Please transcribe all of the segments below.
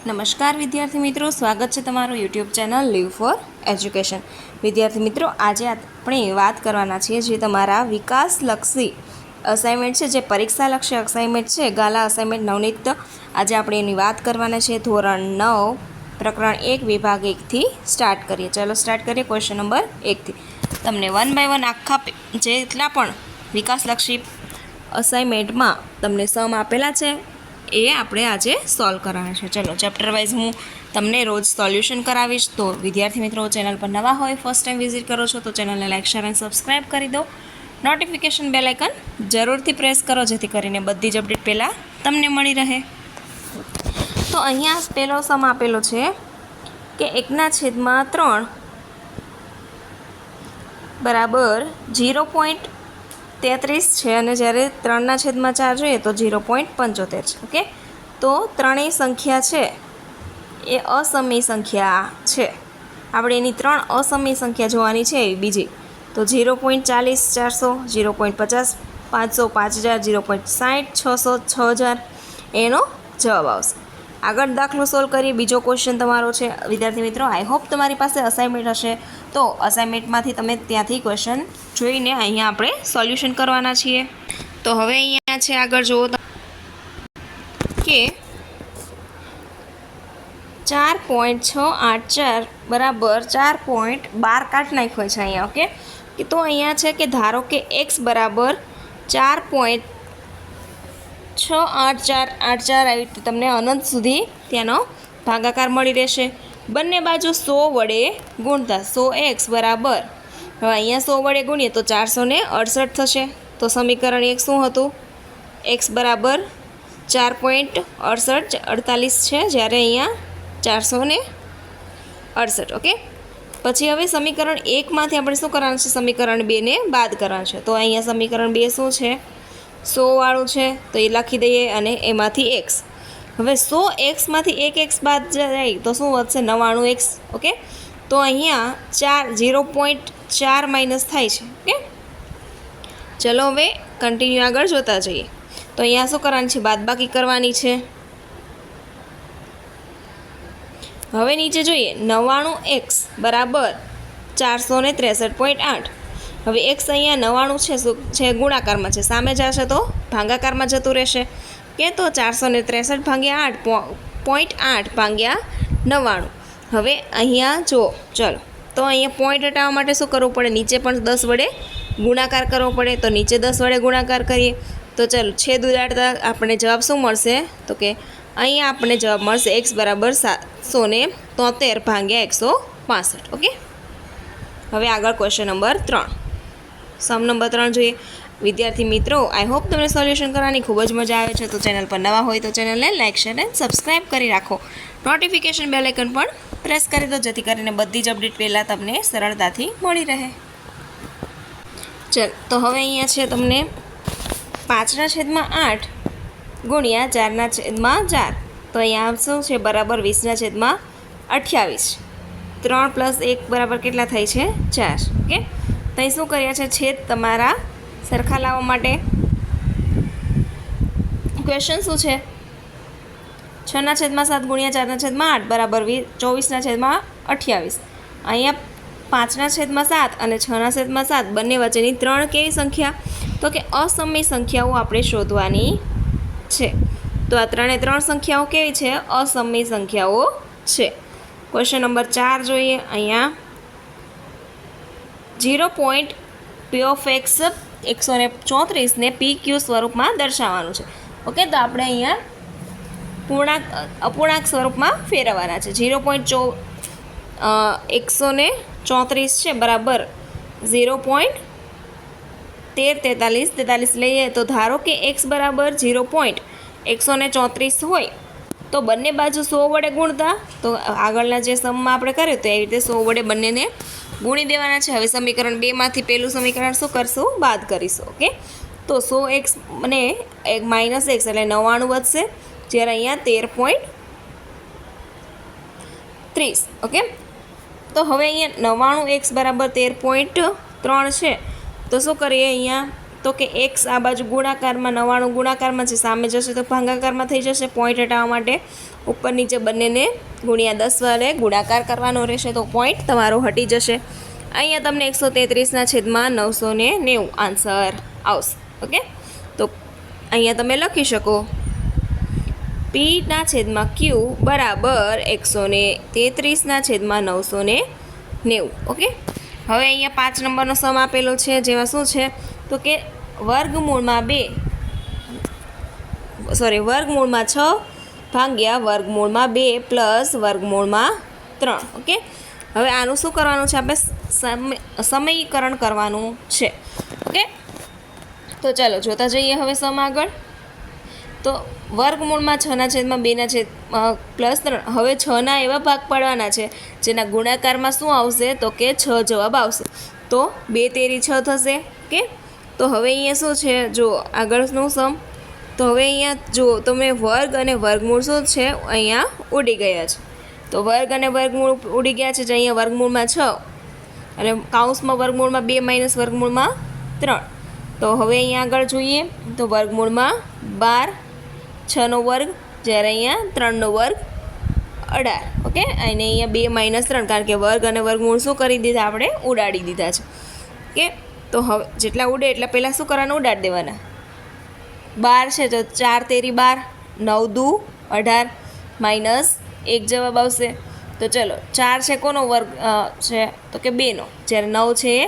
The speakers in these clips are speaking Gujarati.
નમસ્કાર વિદ્યાર્થી મિત્રો, સ્વાગત છે તમારું YouTube channel live for education. વિદ્યાર્થી મિત્રો, આજે આપણે વાત કરવાના છીએ જે તમારા વિકાસલક્ષી અસાઇનમેન્ટ છે, જે પરીક્ષાલક્ષી અસાઇનમેન્ટ છે, ગાલા અસાઇનમેન્ટ નવનીત. આજે આપણે એની વાત કરવાના છે. ધોરણ 9 પ્રકરણ 1 વિભાગ 1થી સ્ટાર્ટ કરીએ. ચાલો સ્ટાર્ટ કરીએ ક્વેશ્ચન નંબર 1થી. તમને 1 બાય 1 આખા જેટલા પણ વિકાસલક્ષી અસાઇનમેન્ટમાં તમને સમ આપેલા છે એ આપણે આજે સોલ્વ કરવાના છે. ચલો ચેપ્ટર વાઇઝ હું તમને રોજ સોલ્યુશન કરાવીશ. તો વિદ્યાર્થી મિત્રો, ચેનલ પર નવા હોય, ફર્સ્ટ ટાઈમ વિઝિટ કરો છો તો ચેનલને લાઇક, શેર અને સબસ્ક્રાઈબ કરી દો. નોટિફિકેશન બેલ આઇકન જરૂરથી પ્રેસ કરો જેથી કરીને બધી જ અપડેટ પહેલાં તમને મળી રહે. તો અહીંયા પહેલો સમ આપેલો છે કે 1/3 બરાબર 0.33 છે અને જ્યારે 3/4 જોઈએ તો 0.75 છે. ઓકે, તો ત્રણેય સંખ્યા છે એ અસમય સંખ્યા છે. આપણે એની 3 અસમય સંખ્યા જોવાની છે. બીજી તો 0.40 400, 0.50 500 5000, 0.60 600 6000 એનો જવાબ આવશે. આગળ દાખલો સોલ્વ કરીએ. બીજો ક્વેશ્ચન તમારો છે વિદ્યાર્થી મિત્રો. આઈ હોપ તમારી પાસે અસાઇનમેન્ટ હશે તો અસાઇનમેન્ટમાંથી તમે ત્યાંથી ક્વેશ્ચન જોઈને અહીંયા આપણે સોલ્યુશન કરવાના છીએ. તો હવે અહીંયા છે આગળ જુઓ કે 4.684 બરાબર 4.12 કાઢ નાખ્યો છે અહીંયા. ઓકે, તો અહીંયા છે કે ધારો કે x બરાબર 4.684 આવી રીતે તમને અનંત સુધી ત્યાંનો ભાગાકાર મળી રહેશે. બંને બાજુ 100 વડે ગુણતા 100x બરાબર, હવે અહીંયા 100 વડે ગુણીએ તો 468 થશે. તો સમીકરણ 1 શું હતું? x બરાબર 4.48 છે, જ્યારે અહીંયા 468. ઓકે, પછી હવે સમીકરણ 1માંથી આપણે શું કરવાનું છે? સમીકરણ 2ને બાદ કરવાનું છે. તો અહીંયા સમીકરણ 2 શું છે? 100 વાળું છે, તો એ લખી દઈએ અને એમાંથી x. હવે 100xમાંથી 1x બાદ જાય તો શું વધશે? 99x. ઓકે, તો અહીંયા 0.4 માઇનસ થાય છે. ઓકે, ચલો હવે કન્ટિન્યુ આગળ જોતા જઈએ. તો અહીંયા શું કરવાનું છે? બાદબાકી કરવાની છે. હવે નીચે જોઈએ 99x બરાબર 463.8. હવે x અહીંયા 99 છે, શું છે? ગુણાકારમાં છે, સામે જશે તો ભાગાકારમાં જતું રહેશે. કે તો 463 ભાગ્યા 8.8 ભાગ્યા 99. હવે અહીંયા જુઓ, ચલો તો અહીંયા પોઈન્ટ હટાવવા માટે શું કરવું પડે? નીચે પણ 10 વડે ગુણાકાર કરવો પડે. તો નીચે 10 વડે ગુણાકાર કરીએ તો ચલો છેદ ઉડાડતા આપણે જવાબ શું મળશે? તો કે અહીંયા આપણે જવાબ મળશે x બરાબર 773 ભાગ્યા 165. ઓકે, હવે આગળ ક્વેશ્ચન નંબર 3. સમ નંબર 3 જોઈએ. વિદ્યાર્થી મિત્રો, આઈ હોપ તમને સોલ્યુશન કરવાની ખૂબ જ મજા આવે છે. તો ચેનલ પર નવા હોય તો ચેનલને લાઇક, શેર અને સબસ્ક્રાઈબ કરી રાખો. નોટિફિકેશન બેલ આઇકન પણ પ્રેસ કરી દો જેથી કરીને બધી જ અપડેટ પહેલાં તમને સરળતાથી મળી રહે. ચલ, તો હવે અહીંયા છે તમને 5/8 ગુણ્યા 4/4. તો અહીંયા શું છે? બરાબર 20/28. 3 + 1 બરાબર કેટલા થાય છે? 4. ઓકે, તો અહીં શું કર્યા છે? છેદ તમારા સરખા લાવવા માટે ક્વેશ્ચન શું છે? 6/7 ગુણ્યા 4/8 બરાબર 24/28. અહીંયા 5/7 અને 6/7 બંને વચ્ચેની 3 કેવી સંખ્યા? તો કે અસમય સંખ્યાઓ આપણે શોધવાની છે. તો આ 3 સંખ્યાઓ કેવી છે? અસમય સંખ્યાઓ છે. ક્વેશ્ચન નંબર 4 જોઈએ. અહીંયા 0.p(x) 134 ને PQ સ્વરૂપમાં દર્શાવવાનું છે. ઓકે, તો આપણે અહીંયા અપૂર્ણાંક સ્વરૂપમાં ફેરવવાના છે. 134 છે બરાબર 0.1343 લઈએ તો ધારો કે x બરાબર 0.134 હોય તો બંને બાજુ 100 વડે ગુણતા, તો આગળના જે સમમાં આપણે કર્યું તો એવી રીતે 100 વડે બંનેને ગુણી દેવાના છે. હવે સમીકરણ 2માંથી પહેલું સમીકરણ શું કરશું? બાદ કરીશું. ઓકે, તો 100x અને -x એટલે 99 વધશે, જ્યારે અહીંયા 13.30. ઓકે, તો હવે અહીંયા 99x બરાબર 13.3 છે. તો શું કરીએ? અહીંયા તો કે એક્સ આ બાજુ ગુણાકારમાં 99 ગુણાકારમાં છે, સામે જશે તો ભાગાકારમાં થઈ જશે. પોઈન્ટ હટાવવા માટે ઉપર નીચે બંનેને ગુણ્યા 10 વડે ગુણાકાર કરવાનો રહેશે, તો પોઈન્ટ તમારો હટી જશે. અહીંયા તમને 133/990 આન્સર આવશે. ઓકે, તો અહીંયા તમે લખી શકો P/Q બરાબર 133/990. ઓકે, હવે અહીંયા 5 નંબરનો સમ આપેલો છે, જેમાં શું છે તો કે વર્ગમૂળમાં 6 ભાગ્યા વર્ગમૂળમાં 2 પ્લસ વર્ગમૂળમાં 3. ઓકે, હવે આનું શું કરવાનું છે, આપણે સમયીકરણ કરવાનું છે. ઓકે, તો ચાલો જોતા જઈએ હવે સમ આગળ. તો વર્ગમૂળમાં 6/2 પ્લસ 3. હવે 6ના એવા ભાગ પાડવાના છે જેના ગુણાકારમાં શું આવશે તો કે 6 જવાબ આવશે. તો 2 તેરી 6 થશે. ઓકે, તો હવે અહીંયા શું છે, જો આગળનું સમ. તો હવે અહીંયા જો તમે વર્ગ અને વર્ગમૂળ શું છે અહીંયા ઉડી ગયા છે. તો વર્ગ અને વર્ગમૂળ ઉડી ગયા છે, જે અહીંયા વર્ગમૂળમાં 6 અને કાઉન્સમાં વર્ગમૂળમાં 2 માઇનસ વર્ગમૂળમાં 3. તો હવે અહીંયા આગળ જોઈએ તો વર્ગમૂળમાં 12, 6નો વર્ગ, જ્યારે અહીંયા 3નો વર્ગ 18. ઓકે, અને અહીંયા 2 માઇનસ 3, કારણ કે વર્ગ અને વર્ગમૂળ શું કરી દીધા, આપણે ઉડાડી દીધા છે. ઓકે, તો હવે જેટલા ઉડે એટલા પહેલાં શું કરવાનું, ઉડાડી દેવાના. 12 છે તો 4 તેરી 12, 9 દુ 18 માઇનસ 1 જવાબ આવશે. તો ચલો 4 છે કોનો વર્ગ છે તો કે 2નો, જ્યારે 9 છે એ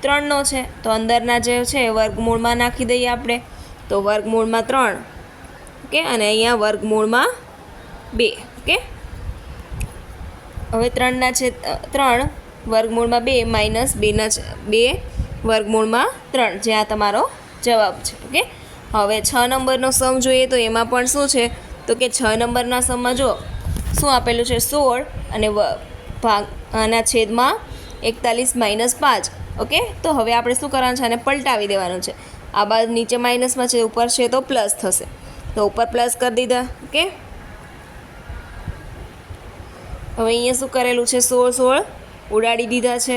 3નો છે. તો અંદરના જે છે વર્ગમૂળમાં નાખી દઈએ આપણે. તો વર્ગમૂળમાં 3. ઓકે, અને અહીંયા વર્ગમૂળમાં 2. ઓકે, હવે 3 વર્ગમૂળમાં 2 માઇનસ 2 વર્ગમૂળમાં 3, જે આ તમારો જવાબ છે. ઓકે, હવે 6 નંબરનો સમ જોઈએ તો એમાં પણ શું છે તો કે 6 નંબરના સમમાં જો શું આપેલું છે, 16 અને આના છેદમાં 41 - 5. ઓકે, તો હવે આપણે શું કરવાનું છે, આને પલટાવી દેવાનું છે. આ બાજુ નીચે માઇનસમાં છે, ઉપર છે તો પ્લસ થશે. તો ઉપર પ્લસ કરી દીધા. ઓકે, હવે અહીંયા શું કરેલું છે, 16 ઉડાડી દીધા છે.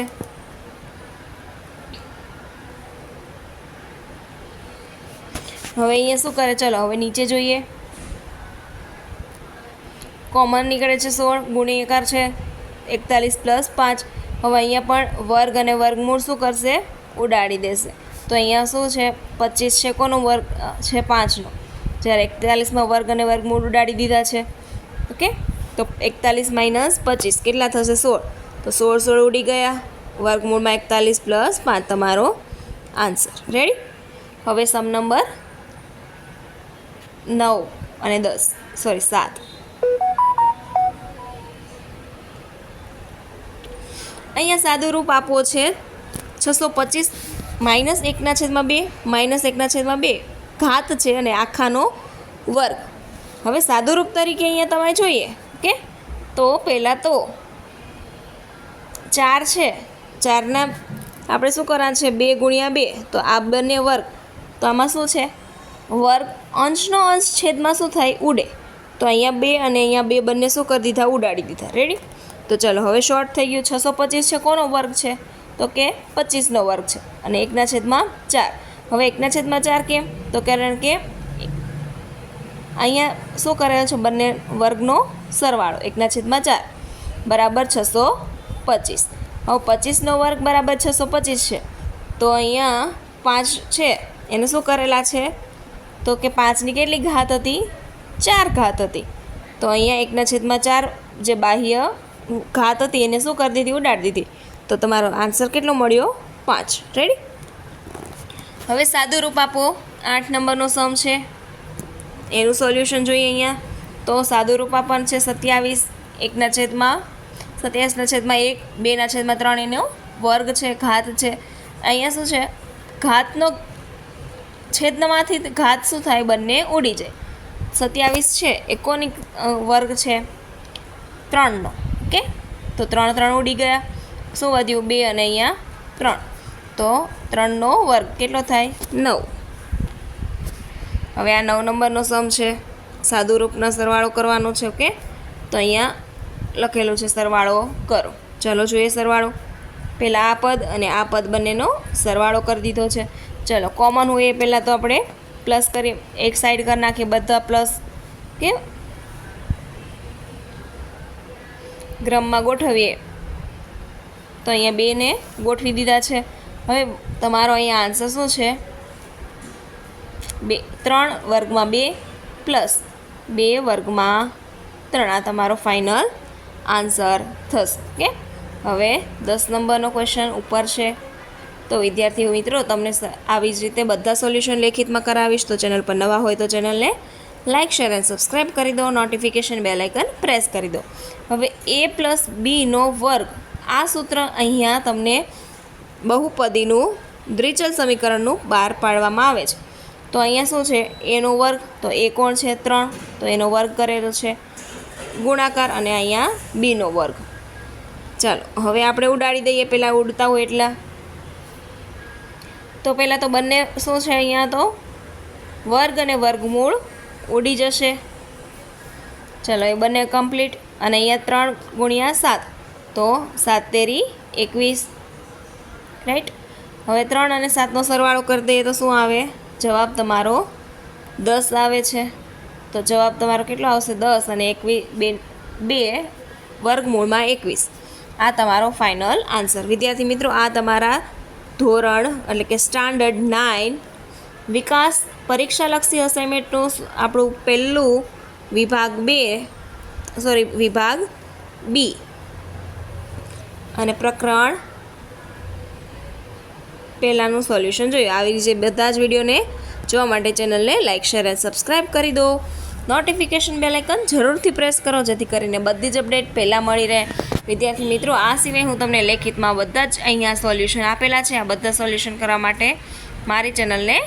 હવે અહીંયા શું કરે, ચલો હવે નીચે જોઈએ. કોમન નીકળે છે, 16 ગુણ્યાકાર છે 41 + 5. હવે અહીંયા પણ વર્ગ અને વર્ગમૂળ શું કરશે, ઉડાડી દેશે. તો અહીંયા શું છે, 25 છે કોનો વર્ગ છે, 5નો, જ્યારે 41માં વર્ગ અને વર્ગમૂળ ઉડાડી દીધા છે. ઓકે, તો 41 - 25 કેટલા થશે, 16. તો 16 ઉડી ગયા. વર્ગમૂળમાં 41 + 5 તમારો આન્સર. રેડી. હવે સમ નંબર 9 અને 7. અહીંયા સાદું રૂપ આપવો છે 625 - 1/2 -1/2 ઘાત છે અને આખાનો વર્ગ. હવે સાદું રૂપ તરીકે અહીંયા તમે જોઈએ. ઓકે, તો પહેલાં તો 4 છે, 4ના આપણે શું કરવાનું છે, 2 × 2. તો આ બંને વર્ગ, તો આમાં શું છે, વર્ગ અંશનો અંશ છેદમાં શું થાય, ઉડે. તો અહીંયા 2 અને અહીંયા 2 બંને શું કરી દીધા, ઉડાડી દીધા. રેડી. તો ચલો હવે શોર્ટ થઈ ગયું. 625 છે કોનો વર્ગ છે તો કે 25નો વર્ગ છે, અને 1/4. હવે 1/4 કેમ, તો કારણ કે અહીંયા શું કરેલ છે, બંને વર્ગનો સરવાળો 1/4 બરાબર 625. હવે 25નો વર્ગ બરાબર 625 છે. તો અહીંયા 5 છે એને શું કરેલા છે તો કે 5ની કેટલી ઘાત હતી, 4 ઘાત હતી. તો અહીંયા 1/4 જે બાહ્ય ઘાત હતી એને શું કરી દીધી, ઉડાડી દીધી. તો તમારો આન્સર કેટલો મળ્યો, 5. રેડી. હવે સાદું રૂપ આપો. 8 નંબરનો સમ છે, એનું સોલ્યુશન જોઈએ અહીંયા. તો સાદું રૂપ આપવાનું છે 27 1/1 2/3 એનો વર્ગ છે, ઘાત છે. અહીંયા શું છે, ઘાતનો છેદમાંથી ઘાત શું થાય, બંને ઉડી જાય. 27 છે એ કોની વર્ગ છે, 3નો. ઓકે, તો 3 ઉડી ગયા. શું વધ્યું, 2 અને અહીંયા 3. તો 3નો વર્ગ કેટલો થાય, 9. હવે આ 9 નંબરનો સમ છે, સાદું રૂપનો સરવાળો કરવાનો છે. ઓકે, તો અહીંયા લખેલું છે સરવાળો કરો. ચલો જોઈએ સરવાળો. પહેલાં આ પદ અને આ પદ બંનેનો સરવાળો કરી દીધો છે. ચલો કોમન હોય એ પહેલાં તો આપણે પ્લસ કરીએ, એક સાઈડ કરી નાખીએ બધા પ્લસ કે ગ્રામમાં ગોઠવીએ તો અહીંયા 2 ને ગોઠવી દીધા છે. હવે તમારો અહીંયા આન્સર શું છે? 3 વર્ગમાં 2 પ્લસ 2 વર્ગમાં 3 આ તમારો ફાઇનલ આન્સર થશે. ઓકે, હવે 10 નંબરનો ક્વેશ્ચન ઉપર છે. તો વિદ્યાર્થી મિત્રો તમને આવી જ રીતે બધા સોલ્યુશન લેખિતમાં કરાવીશ. તો ચેનલ પર નવા હોય તો ચેનલને લાઇક શેર અને સબસ્ક્રાઈબ કરી દો, નોટિફિકેશન બેલ આઇકન પ્રેસ કરી દો. હવે a+b² આ સૂત્ર અહીંયા તમને બહુપદીનું દ્વિચલ સમીકરણનું બહાર પાડવામાં આવે છે. તો અહીંયા શું છે? a² તો a કોણ છે? 3, તો એનો વર્ગ કરેલો છે ગુણાકાર, અને અહીંયા b². ચાલો હવે આપણે ઉડાડી દઈએ, પહેલાં ઉડતા હોય એટલા. તો પહેલાં તો બંને શું છે? અહીંયા તો વર્ગ અને વર્ગમૂળ ઉડી જશે. ચલો એ બંને કમ્પ્લીટ. અને અહીંયા 3 × 7 તો 7 તેરી 21, રાઈટ. હવે 3 અને 7નો સરવાળો કરી દઈએ તો શું આવે? જવાબ તમારો 10 આવે છે. તો જવાબ તમારો કેટલો આવશે? 10 અને 2 વર્ગમૂળમાં 21. આ તમારો ફાઇનલ આન્સર. વિદ્યાર્થી મિત્રો, આ તમારા ધોરણ એટલે કે સ્ટાન્ડર્ડ 9 વિકાસ પરીક્ષાલક્ષી અસાઇનમેન્ટનું આપણું પહેલું વિભાગ બી અને પ્રકરણ પહેલાંનું સોલ્યુશન જોયું. આવી રીતે બધા જ વિડીયોને જોવા માટે ચેનલને લાઇક શેર અને સબસ્ક્રાઈબ કરી દો. નોટિફિકેશન બેલ આઇકન જરૂરથી પ્રેસ કરો જેથી કરીને બધી જ અપડેટ પહેલાં મળી રહે. વિદ્યાર્થી મિત્રો, આ સિવાય હું તમને લેખિતમાં બધા જ અહીંયા સોલ્યુશન આપેલા છે. આ બધા સોલ્યુશન કરવા માટે મારી ચેનલને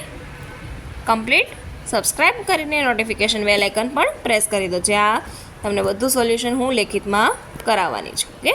કમ્પ્લીટ સબસ્ક્રાઈબ કરીને નોટિફિકેશન બેલ આઇકન પણ પ્રેસ કરી દો, જ્યાં તમને બધું સોલ્યુશન હું લેખિતમાં કરાવવાની છું. ઓકે.